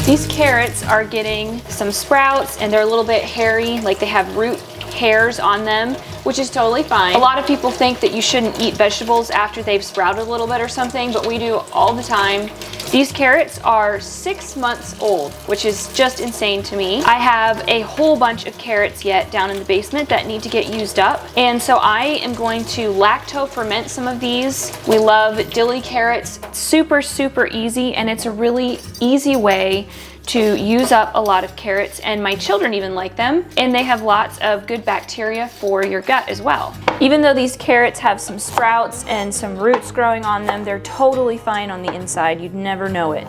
These carrots are getting some sprouts and they're a little bit hairy, like they have root hairs on them, which is totally fine. A lot of people think that you shouldn't eat vegetables after they've sprouted a little bit or something, but we do all the time. These carrots are 6 months old, which is just insane to me. I have a whole bunch of carrots yet down in the basement that need to get used up. And so I am going to lacto ferment some of these. We love dilly carrots, super, super easy. And it's a really easy way to use up a lot of carrots, and my children even like them, and they have lots of good bacteria for your gut as well. Even though these carrots have some sprouts and some roots growing on them, they're totally fine on the inside. You'd never know it.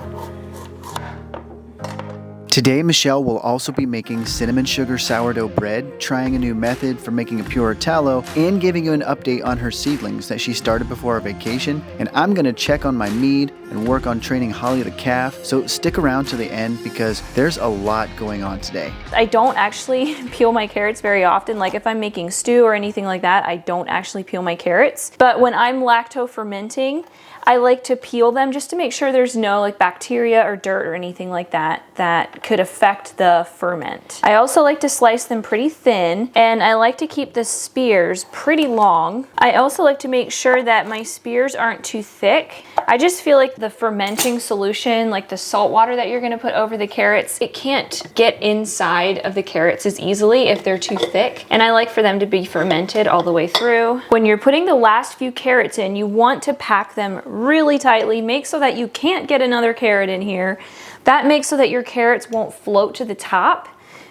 Today, Michelle will also be making cinnamon sugar sourdough bread, trying a new method for making a pure tallow, and giving you an update on her seedlings that she started before our vacation. And I'm gonna check on my mead and work on training Holly the calf. So stick around to the end because there's a lot going on today. I don't actually peel my carrots very often. Like if I'm making stew or anything like that, I don't actually peel my carrots. But when I'm lacto fermenting, I like to peel them just to make sure there's no like bacteria or dirt or anything like that that could affect the ferment. I also like to slice them pretty thin, and I like to keep the spears pretty long. I also like to make sure that my spears aren't too thick. I just feel like the fermenting solution, like the salt water that you're gonna put over the carrots, it can't get inside of the carrots as easily if they're too thick. And I like for them to be fermented all the way through. When you're putting the last few carrots in, you want to pack them really tightly. Make so that you can't get another carrot in here. That makes so that your carrots won't float to the top,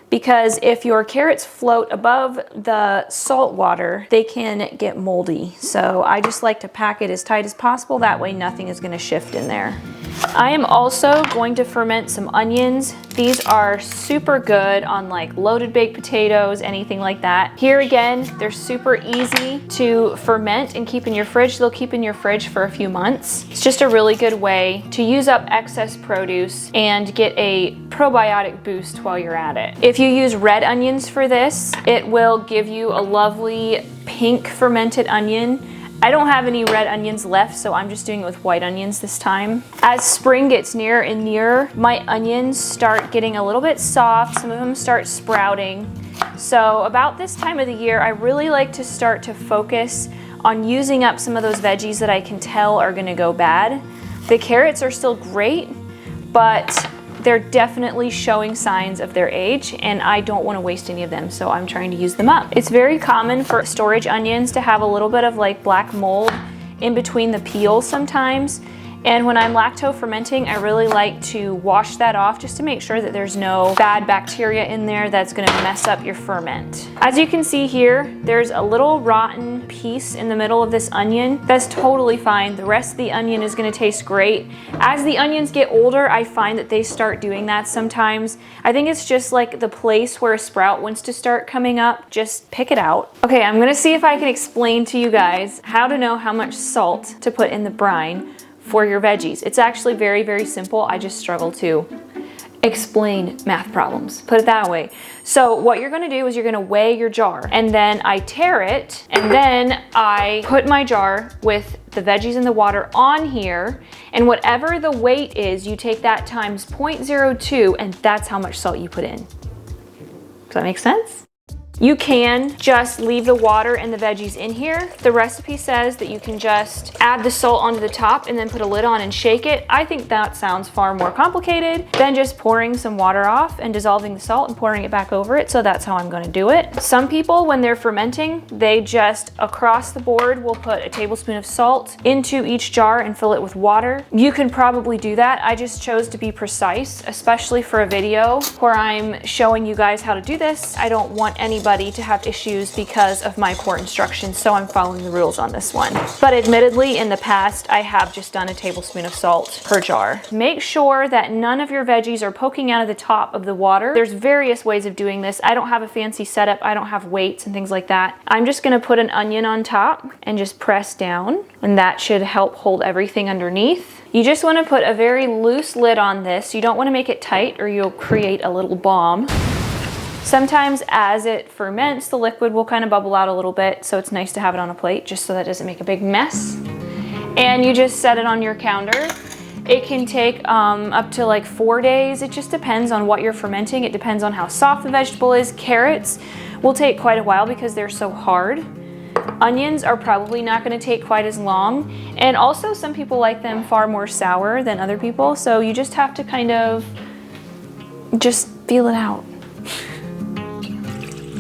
because if your carrots float above the salt water, they can get moldy. So I just like to pack it as tight as possible. That way nothing is going to shift in there. I am also going to ferment some onions. These are super good on like loaded baked potatoes, anything like that. Here again, they're super easy to ferment and keep in your fridge. They'll keep in your fridge for a few months. It's just a really good way to use up excess produce and get a probiotic boost while you're at it. If you use red onions for this, it will give you a lovely pink fermented onion. I don't have any red onions left, so I'm just doing it with white onions this time. As spring gets nearer and nearer, my onions start getting a little bit soft. Some of them start sprouting. So about this time of the year, I really like to start to focus on using up some of those veggies that I can tell are gonna go bad. The carrots are still great, but they're definitely showing signs of their age, and I don't want to waste any of them, so I'm trying to use them up. It's very common for storage onions to have a little bit of like black mold in between the peels sometimes. And when I'm lacto fermenting, I really like to wash that off just to make sure that there's no bad bacteria in there that's gonna mess up your ferment. As you can see here, there's a little rotten piece in the middle of this onion. That's totally fine. The rest of the onion is gonna taste great. As the onions get older, I find that they start doing that sometimes. I think it's just like the place where a sprout wants to start coming up. Just pick it out. Okay, I'm gonna see if I can explain to you guys how to know how much salt to put in the brine for your veggies. It's actually very, very simple. I just struggle to explain math problems, put it that way. So what you're gonna do is you're gonna weigh your jar, and then I tare it, and then I put my jar with the veggies and the water on here, and whatever the weight is, you take that times 0.02, and that's how much salt you put in. Does that make sense? You can just leave the water and the veggies in here. The recipe says that you can just add the salt onto the top and then put a lid on and shake it. I think that sounds far more complicated than just pouring some water off and dissolving the salt and pouring it back over it. So that's how I'm gonna do it. Some people, when they're fermenting, they just across the board will put a tablespoon of salt into each jar and fill it with water. You can probably do that. I just chose to be precise, especially for a video where I'm showing you guys how to do this. I don't want anybody to have issues because of my poor instructions, so I'm following the rules on this one. But admittedly, in the past, I have just done a tablespoon of salt per jar. Make sure that none of your veggies are poking out of the top of the water. There's various ways of doing this. I don't have a fancy setup. I don't have weights and things like that. I'm just gonna put an onion on top and just press down, and that should help hold everything underneath. You just wanna put a very loose lid on this. You don't wanna make it tight or you'll create a little bomb. Sometimes as it ferments, the liquid will kind of bubble out a little bit, so it's nice to have it on a plate just so that it doesn't make a big mess. And you just set it on your counter. It can take up to like 4 days. It just depends on what you're fermenting. It depends on how soft the vegetable is. Carrots will take quite a while because they're so hard. Onions are probably not going to take quite as long. And also some people like them far more sour than other people. So you just have to kind of just feel it out.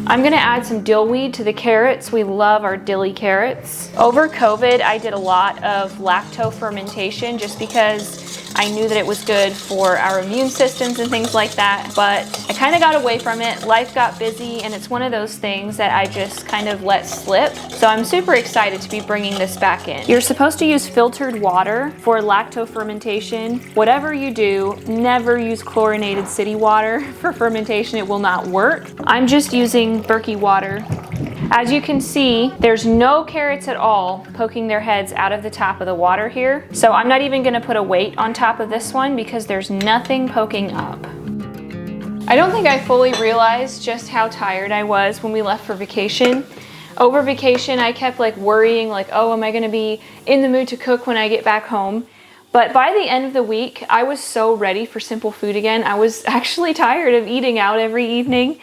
I'm gonna add some dill weed to the carrots. We love our dilly carrots. Over COVID, I did a lot of lacto fermentation just because I knew that it was good for our immune systems and things like that, but I kind of got away from it. Life got busy, and it's one of those things that I just kind of let slip. So I'm super excited to be bringing this back in. You're supposed to use filtered water for lacto fermentation. Whatever you do, never use chlorinated city water for fermentation. It will not work. I'm just using Berkey water. As you can see, there's no carrots at all poking their heads out of the top of the water here. So I'm not even gonna put a weight on top of this one because there's nothing poking up. I don't think I fully realized just how tired I was when we left for vacation. Over vacation, I kept like worrying like, oh, am I gonna be in the mood to cook when I get back home? But by the end of the week, I was so ready for simple food again. I was actually tired of eating out every evening.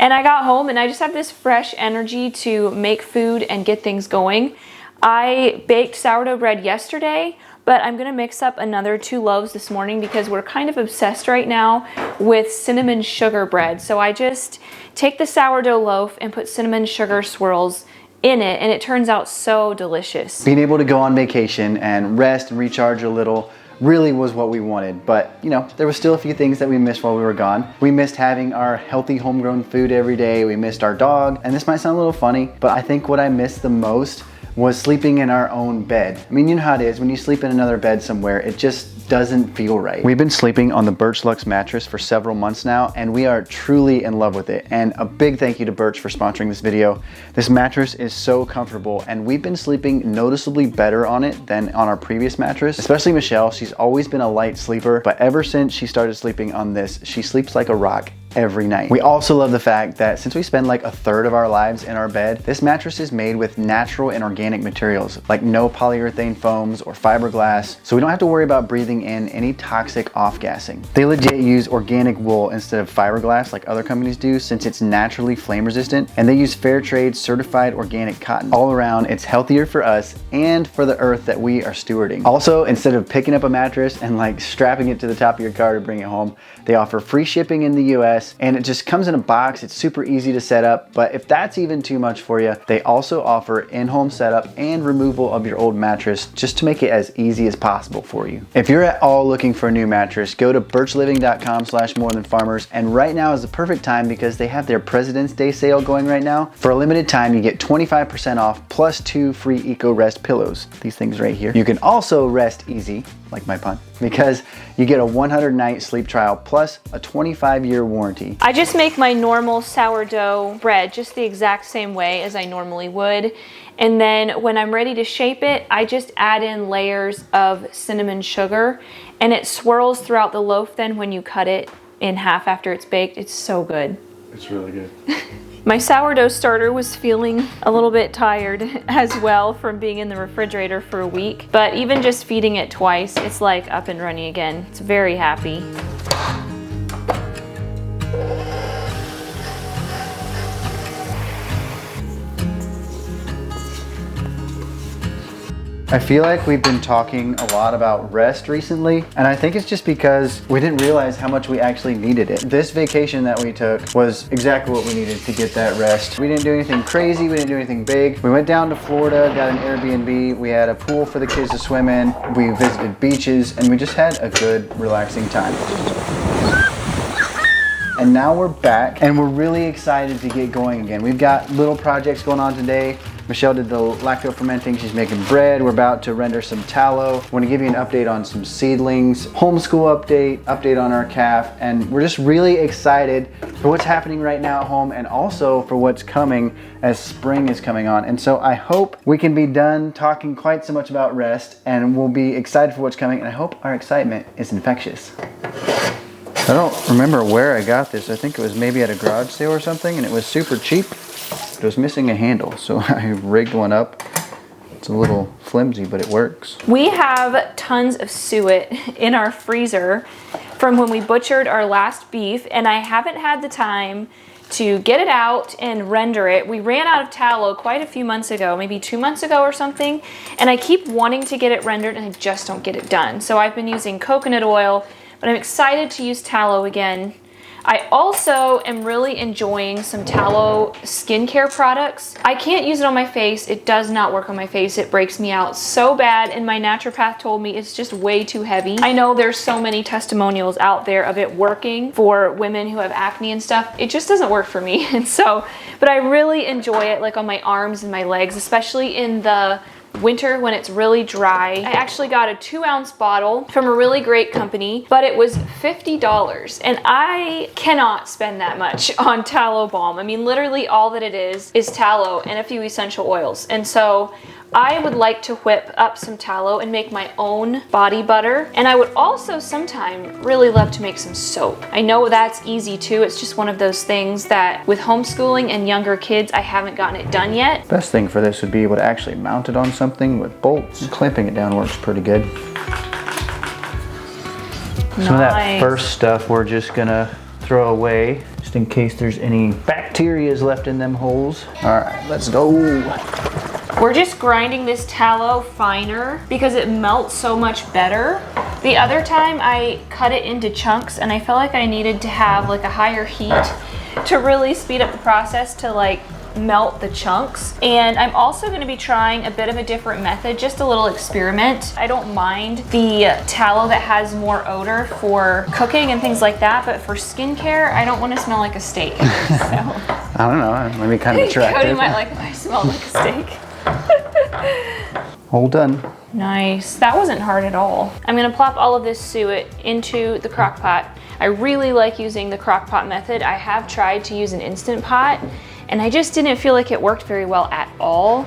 And I got home and I just have this fresh energy to make food and get things going. I baked sourdough bread yesterday, but I'm gonna mix up another 2 loaves this morning because we're kind of obsessed right now with cinnamon sugar bread. So I just take the sourdough loaf and put cinnamon sugar swirls in it, and it turns out so delicious. Being able to go on vacation and rest and recharge a little really was what we wanted, but you know, there was still a few things that we missed while we were gone. We missed having our healthy homegrown food every day. We missed our dog, and this might sound a little funny, but I think what I missed the most was sleeping in our own bed. I mean, you know how it is when you sleep in another bed somewhere, it just doesn't feel right. We've been sleeping on the Birch Luxe mattress for several months now, and we are truly in love with it. And a big thank you to Birch for sponsoring this video. This mattress is so comfortable, and we've been sleeping noticeably better on it than on our previous mattress, especially Michelle. She's always been a light sleeper, but ever since she started sleeping on this, she sleeps like a rock every night. We also love the fact that since we spend like 1/3 of our lives in our bed, this mattress is made with natural and organic materials, like no polyurethane foams or fiberglass, so we don't have to worry about breathing in any toxic off-gassing. They legit use organic wool instead of fiberglass like other companies do, since it's naturally flame resistant, and they use fair trade certified organic cotton. All around, it's healthier for us and for the earth that we are stewarding. Also, instead of picking up a mattress and like strapping it to the top of your car to bring it home, they offer free shipping in the US, and it just comes in a box. It's super easy to set up, but if that's even too much for you, they also offer in-home setup and removal of your old mattress just to make it as easy as possible for you. If you're at all looking for a new mattress, go to birchliving.com/morethanfarmers, and right now is the perfect time because they have their President's Day sale going right now. For a limited time, you get 25% off plus 2 free Eco Rest pillows. These things right here. You can also rest easy, like my pun, because you get a 100-night sleep trial plus a 25-year warranty. I just make my normal sourdough bread just the exact same way as I normally would. And then when I'm ready to shape it, I just add in layers of cinnamon sugar, and it swirls throughout the loaf then when you cut it in half after it's baked. It's so good. It's really good. My sourdough starter was feeling a little bit tired as well from being in the refrigerator for a week, but even just feeding it twice, it's like up and running again. It's very happy. I feel like we've been talking a lot about rest recently, and I think it's just because we didn't realize how much we actually needed it. This vacation that we took was exactly what we needed to get that rest. We didn't do anything crazy, we didn't do anything big. We went down to Florida, got an Airbnb, we had a pool for the kids to swim in, we visited beaches, and we just had a good, relaxing time. And now we're back, and we're really excited to get going again. We've got little projects going on today. Michelle did the lacto fermenting. She's making bread. We're about to render some tallow. I want to give you an update on some seedlings, homeschool update on our calf, and we're just really excited for what's happening right now at home and also for what's coming as spring is coming on. And so I hope we can be done talking quite so much about rest, and we'll be excited for what's coming, and I hope our excitement is infectious. I don't remember where I got this. I think it was maybe at a garage sale or something, and it was super cheap. It was missing a handle, so I rigged one up. It's a little flimsy, but it works. We have tons of suet in our freezer from when we butchered our last beef, and I haven't had the time to get it out and render it. We ran out of tallow quite a few months ago, maybe 2 months ago or something, and I keep wanting to get it rendered and I just don't get it done. So I've been using coconut oil, but I'm excited to use tallow again. I also am really enjoying some tallow skincare products. I can't use it on my face. It does not work on my face. It breaks me out so bad, and my naturopath told me it's just way too heavy. I know there's so many testimonials out there of it working for women who have acne and stuff. It just doesn't work for me. And so, but I really enjoy it like on my arms and my legs, especially in the winter when it's really dry. I actually got a 2-ounce bottle from a really great company, but it was $50, and I cannot spend that much on tallow balm. I mean, literally all that it is tallow and a few essential oils. And so I would like to whip up some tallow and make my own body butter. And I would also sometime really love to make some soap. I know that's easy too. It's just one of those things that with homeschooling and younger kids, I haven't gotten it done yet. Best thing for this would be able to actually mount it on something with bolts. Clamping it down works pretty good. Some of that first stuff we're just gonna throw away just in case there's any bacterias left in them holes. All right, let's go. We're just grinding this tallow finer because it melts so much better. The other time I cut it into chunks and I felt like I needed to have like a higher heat to really speed up the process to like melt the chunks. And I'm also going to be trying a bit of a different method, just a little experiment. I don't mind the tallow that has more odor for cooking and things like that, but for skincare, I don't want to smell like a steak. So. I don't know, it might be kind of attractive. Cody might like if I smell like a steak. All done. Nice. That wasn't hard at all. I'm gonna plop all of this suet into the crock pot. I really like using the crock pot method. I have tried to use an Instant Pot and I just didn't feel like it worked very well at all.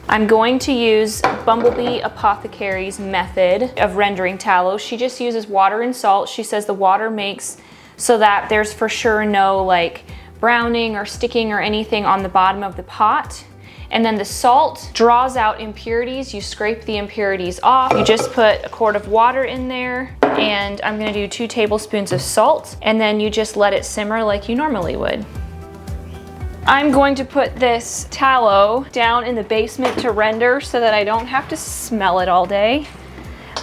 I'm going to use Bumblebee Apothecary's method of rendering tallow. She just uses water and salt. She says the water makes so that there's for sure no like browning or sticking or anything on the bottom of the pot. And then the salt draws out impurities. You scrape the impurities off. You just put a quart of water in there, and I'm gonna do 2 tablespoons of salt, and then you just let it simmer like you normally would. I'm going to put this tallow down in the basement to render so that I don't have to smell it all day.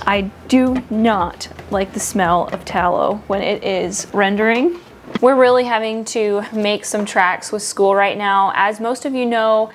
I do not like the smell of tallow when it is rendering. We're really having to make some tracks with school right now. As most of you know,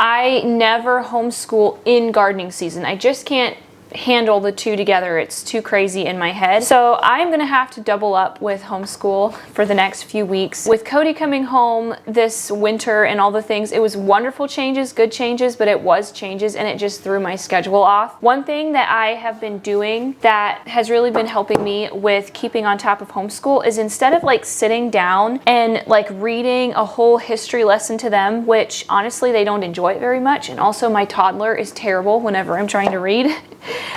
I never homeschool in gardening season. I just can't handle the two together. It's too crazy in my head. So I'm gonna have to double up with homeschool for the next few weeks. With Cody coming home this winter and all the things, it was wonderful changes, good changes, but it was changes and it just threw my schedule off. One thing that I have been doing that has really been helping me with keeping on top of homeschool is instead of like sitting down and like reading a whole history lesson to them, which honestly they don't enjoy it very much, and also my toddler is terrible whenever I'm trying to read.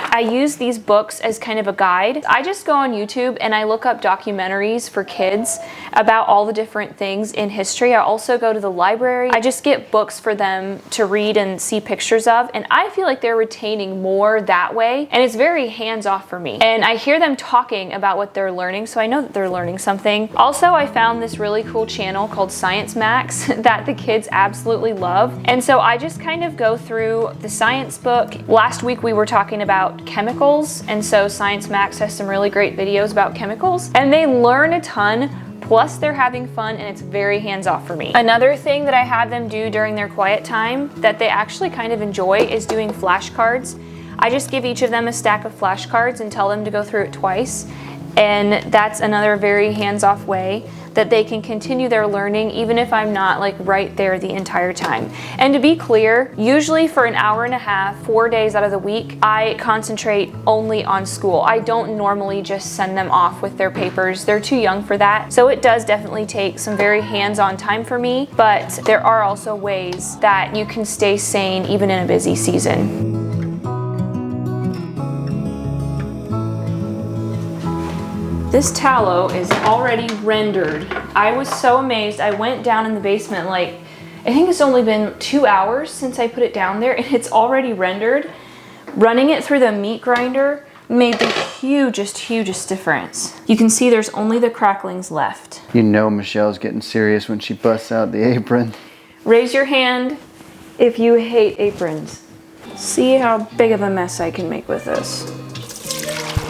I use these books as kind of a guide. I just go on YouTube and I look up documentaries for kids about all the different things in history. I also go to the library. I just get books for them to read and see pictures of, and I feel like they're retaining more that way, and it's very hands-off for me. And I hear them talking about what they're learning, so I know that they're learning something. Also, I found this really cool channel called Science Max that the kids absolutely love, and so I just kind of go through the science book. Last week we were talking about chemicals, and so Science Max has some really great videos about chemicals, and they learn a ton, plus they're having fun, and it's very hands-off for me. Another thing that I have them do during their quiet time that they actually kind of enjoy is doing flashcards. I just give each of them a stack of flashcards and tell them to go through it twice, and that's another very hands-off way that they can continue their learning even if I'm not like right there the entire time. And to be clear, usually for an hour and a half, 4 days out of the week, I concentrate only on school. I don't normally just send them off with their papers. They're too young for that. So it does definitely take some very hands-on time for me, but there are also ways that you can stay sane even in a busy season. This tallow is already rendered. I was so amazed. I went down in the basement like I think it's only been 2 hours since I put it down there and it's already rendered. Running it through the meat grinder made the hugest difference. You can see there's only the cracklings left. You know Michelle's getting serious when she busts out the apron. Raise your hand if you hate aprons. See how big of a mess I can make with this.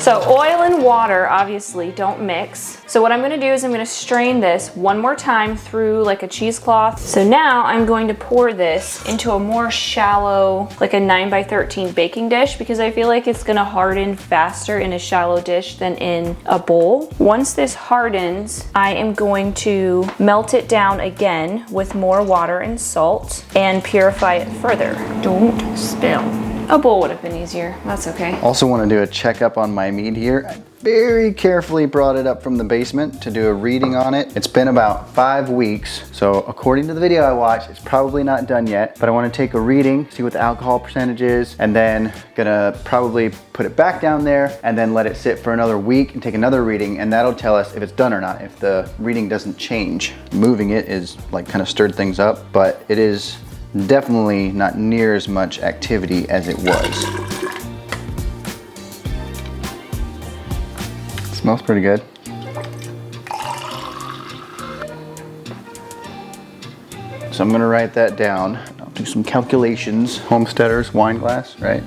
So oil and water obviously don't mix. So what I'm gonna do is I'm gonna strain this one more time through like a cheesecloth. So now I'm going to pour this into a more shallow, like a 9x13 baking dish, because I feel like it's gonna harden faster in a shallow dish than in a bowl. Once this hardens, I am going to melt it down again with more water and salt and purify it further. Don't spill. A bowl would have been easier. That's okay. Also want to do a checkup on my meat here. I very carefully brought it up from the basement to do a reading on it. It's been about 5 weeks. So according to the video I watched, it's probably not done yet, but I want to take a reading, see what the alcohol percentage is, and then gonna probably put it back down there and then let it sit for another week and take another reading, and that'll tell us if it's done or not, if the reading doesn't change. Moving it is like kind of stirred things up, but it is definitely not near as much activity as it was. Smells pretty good. So I'm gonna write that down. I'll do some calculations. Homesteader's wine glass, right?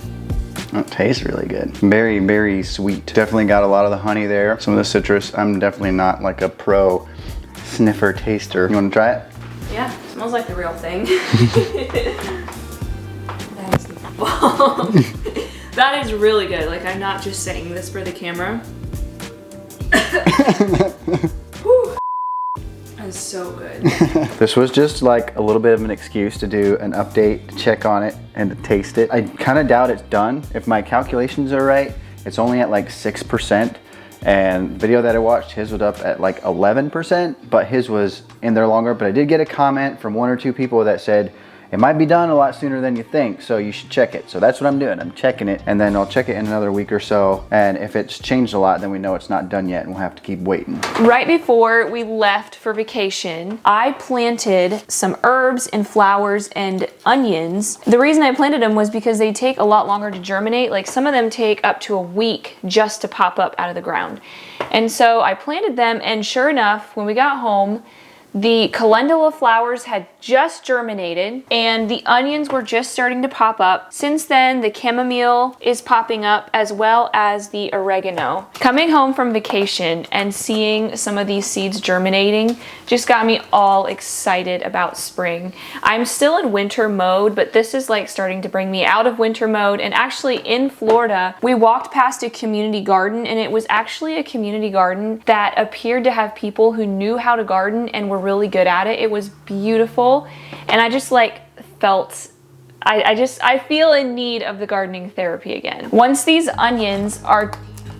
Oh, it tastes really good. Very sweet. Definitely got a lot of the honey there. Some of the citrus. I'm definitely not like a pro sniffer taster. You wanna try it? Yeah, smells like the real thing. That is the bomb. That is really good. Like, I'm not just saying this for the camera. Whew. That is so good. This was just like a little bit of an excuse to do an update, to check on it, and to taste it. I kind of doubt it's done. If my calculations are right, it's only at like 6%. And the video that I watched, his was up at like 11%, but his was in there longer. But I did get a comment from 1 or 2 people that said, it might be done a lot sooner than you think, so you should check it. So that's what I'm doing, I'm checking it, and then I'll check it in another week or so. And if it's changed a lot, then we know it's not done yet and we'll have to keep waiting. Right before we left for vacation, I planted some herbs and flowers and onions. The reason I planted them was because they take a lot longer to germinate. Like, some of them take up to a week just to pop up out of the ground. And so I planted them, and sure enough, when we got home, the calendula flowers had just germinated and the onions were just starting to pop up. Since then, the chamomile is popping up, as well as the oregano. Coming home from vacation and seeing some of these seeds germinating just got me all excited about spring. I'm still in winter mode, but this is like starting to bring me out of winter mode. And actually, in Florida, we walked past a community garden, and it was actually a community garden that appeared to have people who knew how to garden and were really good at it. It was beautiful, and I just like felt, I feel in need of the gardening therapy again. Once these onions are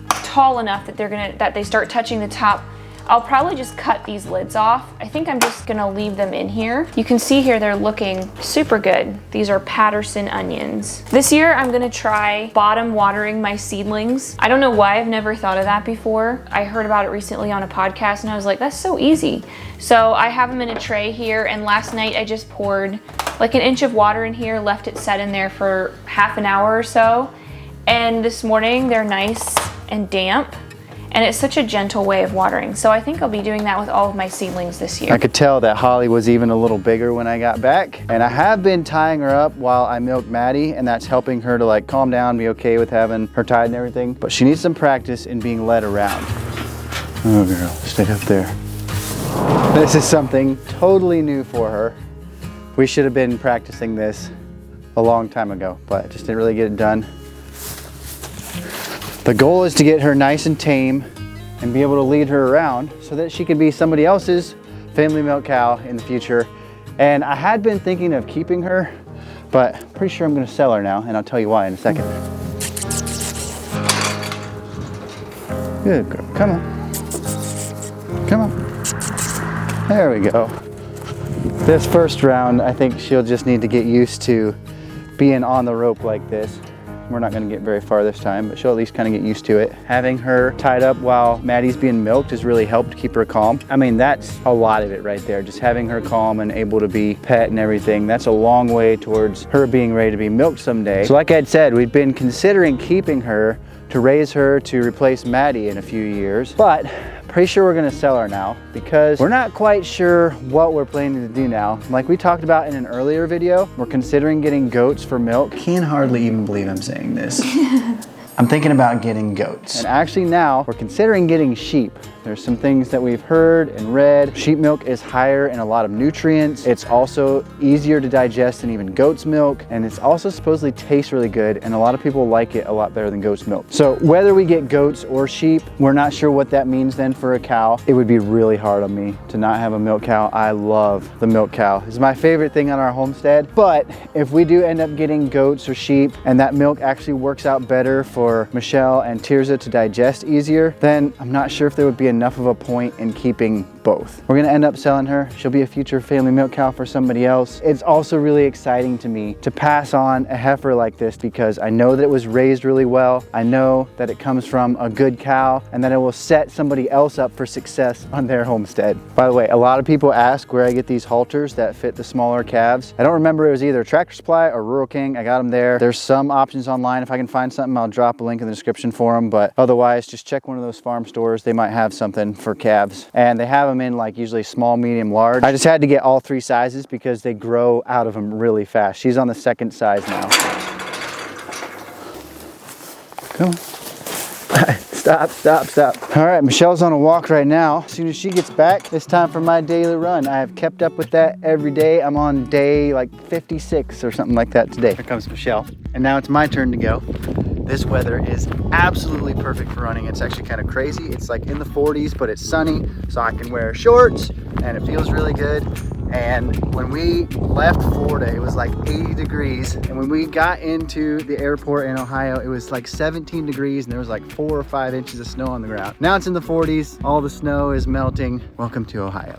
tall enough that they start touching the top, I'll probably just cut these lids off. I think I'm just gonna leave them in here. You can see here they're looking super good. These are Patterson onions. This year I'm gonna try bottom watering my seedlings. I don't know why I've never thought of that before. I heard about it recently on a podcast and I was like, that's so easy. So I have them in a tray here, and last night I just poured like 1 inch of water in here, left it set in there for half an hour or so. And this morning they're nice and damp. And it's such a gentle way of watering. So I think I'll be doing that with all of my seedlings this year. I could tell that Holly was even a little bigger when I got back. And I have been tying her up while I milk Maddie, and that's helping her to like calm down, be okay with having her tied and everything. But she needs some practice in being led around. Oh girl, stay up there. This is something totally new for her. We should have been practicing this a long time ago, but just didn't really get it done. The goal is to get her nice and tame and be able to lead her around so that she can be somebody else's family milk cow in the future. And I had been thinking of keeping her, but I'm pretty sure I'm gonna sell her now, and I'll tell you why in a second. Good girl, come on. Come on. There we go. This first round, I think she'll just need to get used to being on the rope like this. We're not gonna get very far this time, but she'll at least kind of get used to it. Having her tied up while Maddie's being milked has really helped keep her calm. I mean, that's a lot of it right there. Just having her calm and able to be pet and everything. That's a long way towards her being ready to be milked someday. So like I had said, we've been considering keeping her to raise her to replace Maddie in a few years, but pretty sure we're gonna sell her now because we're not quite sure what we're planning to do now. Like we talked about in an earlier video, we're considering getting goats for milk. Can't hardly even believe I'm saying this. I'm thinking about getting goats. And actually now we're considering getting sheep. There's some things that we've heard and read. Sheep milk is higher in a lot of nutrients. It's also easier to digest than even goat's milk. And it's also supposedly tastes really good. And a lot of people like it a lot better than goat's milk. So whether we get goats or sheep, we're not sure what that means then for a cow. It would be really hard on me to not have a milk cow. I love the milk cow. It's my favorite thing on our homestead. But if we do end up getting goats or sheep and that milk actually works out better for Michelle and Tirza to digest easier, then I'm not sure if there would be enough of a point in keeping both. We're gonna end up selling her. She'll be a future family milk cow for somebody else. It's also really exciting to me to pass on a heifer like this because I know that it was raised really well. I know that it comes from a good cow and that it will set somebody else up for success on their homestead. By the way, a lot of people ask where I get these halters that fit the smaller calves. I don't remember, it was either Tractor Supply or Rural King. I got them there. There's some options online. If I can find something, I'll drop a link in the description for them, but otherwise just check one of those farm stores. They might have something for calves, and they have them in like usually small, medium, large. I just had to get all 3 sizes because they grow out of them really fast. She's on the 2nd size now. Come on. Stop. All right, Michelle's on a walk right now. As soon as she gets back, it's time for my daily run. I have kept up with that every day. I'm on day like 56 or something like that today. Here comes Michelle. And now it's my turn to go. This weather is absolutely perfect for running. It's actually kind of crazy. It's like in the 40s, but it's sunny, so I can wear shorts and it feels really good. And when we left Florida, it was like 80 degrees. And when we got into the airport in Ohio, it was like 17 degrees and there was like 4 or 5 inches of snow on the ground. Now it's in the 40s. All the snow is melting. Welcome to Ohio.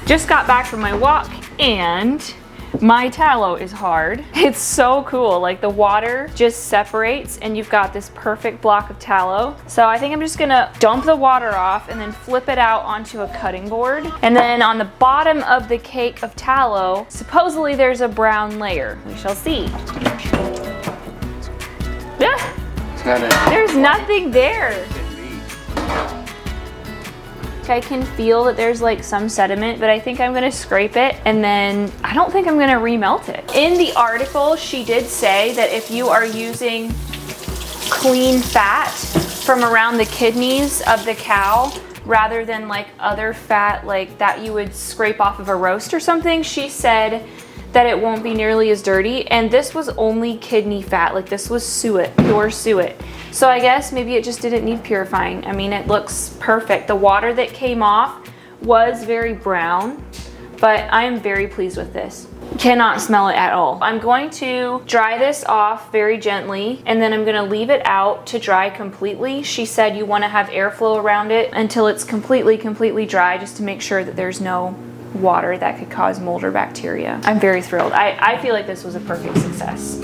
Just got back from my walk and my tallow is hard. It's so cool. Like the water just separates and you've got this perfect block of tallow. So I think I'm just gonna dump the water off and then flip it out onto a cutting board. And then on the bottom of the cake of tallow, supposedly there's a brown layer. We shall see. There's nothing there. I can feel that there's like some sediment, but I think I'm gonna scrape it and then I don't think I'm gonna remelt it. In the article, she did say that if you are using clean fat from around the kidneys of the cow, rather than like other fat like that you would scrape off of a roast or something, she said that it won't be nearly as dirty. And this was only kidney fat, like this was suet, pure suet. So I guess maybe it just didn't need purifying. I mean, it looks perfect. The water that came off was very brown, but I am very pleased with this. Cannot smell it at all. I'm going to dry this off very gently and then I'm gonna leave it out to dry completely. She said you wanna have airflow around it until it's completely dry, just to make sure that there's no water that could cause mold or bacteria. I'm very thrilled. I feel like this was a perfect success.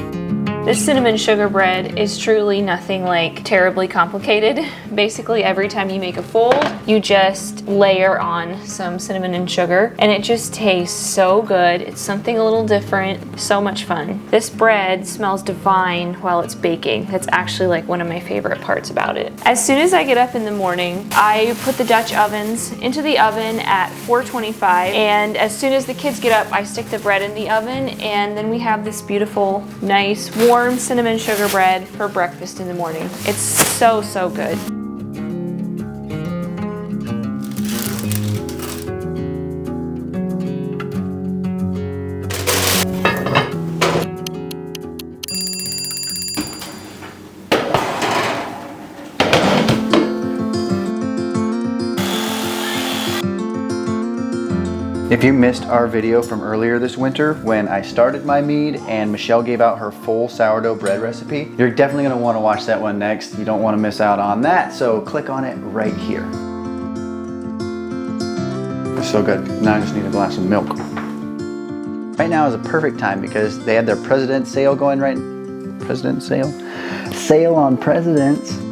This cinnamon sugar bread is truly nothing like terribly complicated. Basically, every time you make a fold, you just layer on some cinnamon and sugar, and it just tastes so good. It's something a little different, so much fun. This bread smells divine while it's baking. That's actually like one of my favorite parts about it. As soon as I get up in the morning, I put the Dutch ovens into the oven at 425, and as soon as the kids get up, I stick the bread in the oven, and then we have this beautiful, nice, warm cinnamon sugar bread for breakfast in the morning. It's so good. If you missed our video from earlier this winter when I started my mead and Michelle gave out her full sourdough bread recipe, you're definitely gonna wanna watch that one next. You don't wanna miss out on that, so click on it right here. It's so good. Now I just need a glass of milk. Right now is a perfect time because they had their President's sale going right President sale. Sale on presidents.